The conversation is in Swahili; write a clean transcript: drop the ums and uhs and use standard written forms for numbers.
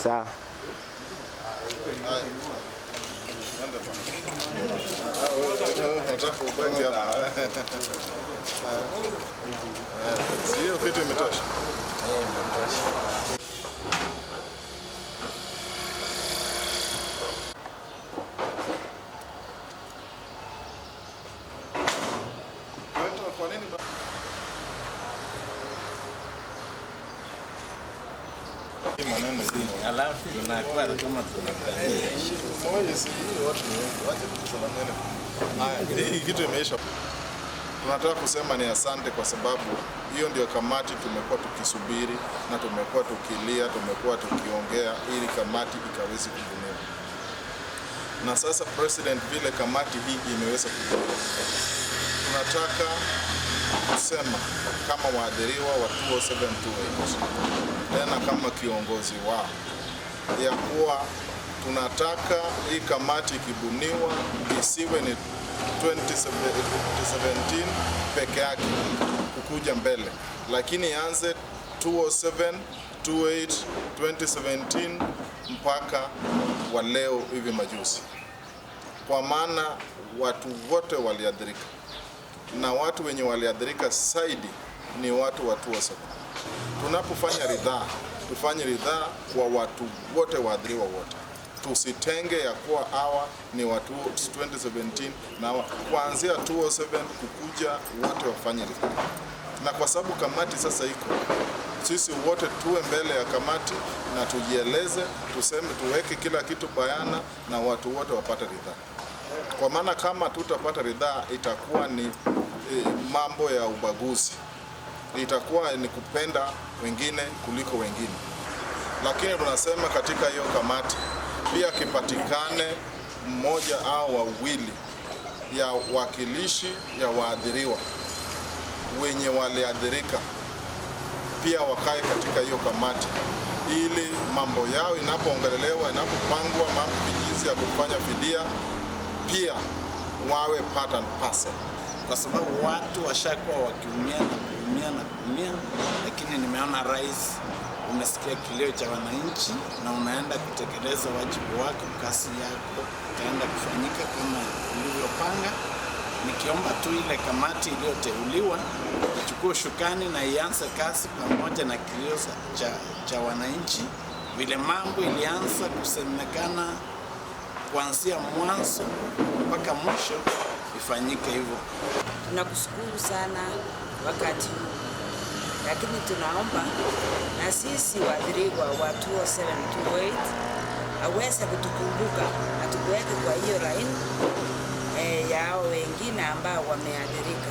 Sawa. Sio kitu imetosha. Kwa nini? Alafu tunakuwa kama tunapenda. Moja si watu wache kusema neno. Haya, hii kitu imeisha. Tunataka kusema ni asante kwa sababu hiyo ndio kamati tumekuwa tukisubiri na tumekuwa tukilia, tumekuwa tukiongea ili kamati ikaweze kubuniwa. Na sasa president, vile kamati hii imeweza kubuniwa, tunataka kusema kama waadhiriwa wa 20728 tena kama kiongozi wao ya kuwa tunataka hii kamati ikibuniwa isiwe ni 2017 peke yake kukuja mbele, lakini ianze 207, 28, 2017 mpaka wa leo hivi majuzi, kwa maana watu wote waliadhirika, na watu wenye waliadhirika zaidi ni watu wa 207. Tunapofanya ridhaa, tufanye ridhaa kwa watu wote, waadhiriwa wote. Tusitenge ya kuwa hawa ni watu 2017 na kuanzia 207 kukuja wote wafanye ridhaa. Na kwa sababu kamati sasa iko, sisi wote tuwe mbele ya kamati na tujieleze, tuseme, tuweke kila kitu bayana na watu wote wapate ridhaa. Kwa maana kama tutapata ridhaa itakuwa ni mambo ya ubaguzi, itakuwa ni kupenda wengine kuliko wengine. Lakini tunasema katika hiyo kamati pia kipatikane mmoja au wawili ya wakilishi ya waadhiriwa wenye waliadhirika, pia wakae katika hiyo kamati, ili mambo yao inapoongelelewa, inapopangwa mambo jinsi ya kufanya fidia, pia wawe part and parcel, kwa sababu watu washakuwa wakiumia na kuumia, lakini nimeona rais umesikia kilio cha wananchi na unaenda kutekeleza wajibu wako, kasi yako itaenda kufanyika kama ulivyopanga. Nikiomba tu ile kamati iliyoteuliwa ichukue shukani na ianze kazi pamoja na kilio cha wananchi, vile mambo ilianza kusemekana kuanzia mwanzo mpaka mwisho, ifanyike hivyo. Tunakushukuru sana wakati huu, lakini tunaomba na sisi waadhiriwa wa 20728 aweze kutukumbuka na tukuweke kwa hiyo laini yao wengine ambao wameadhirika.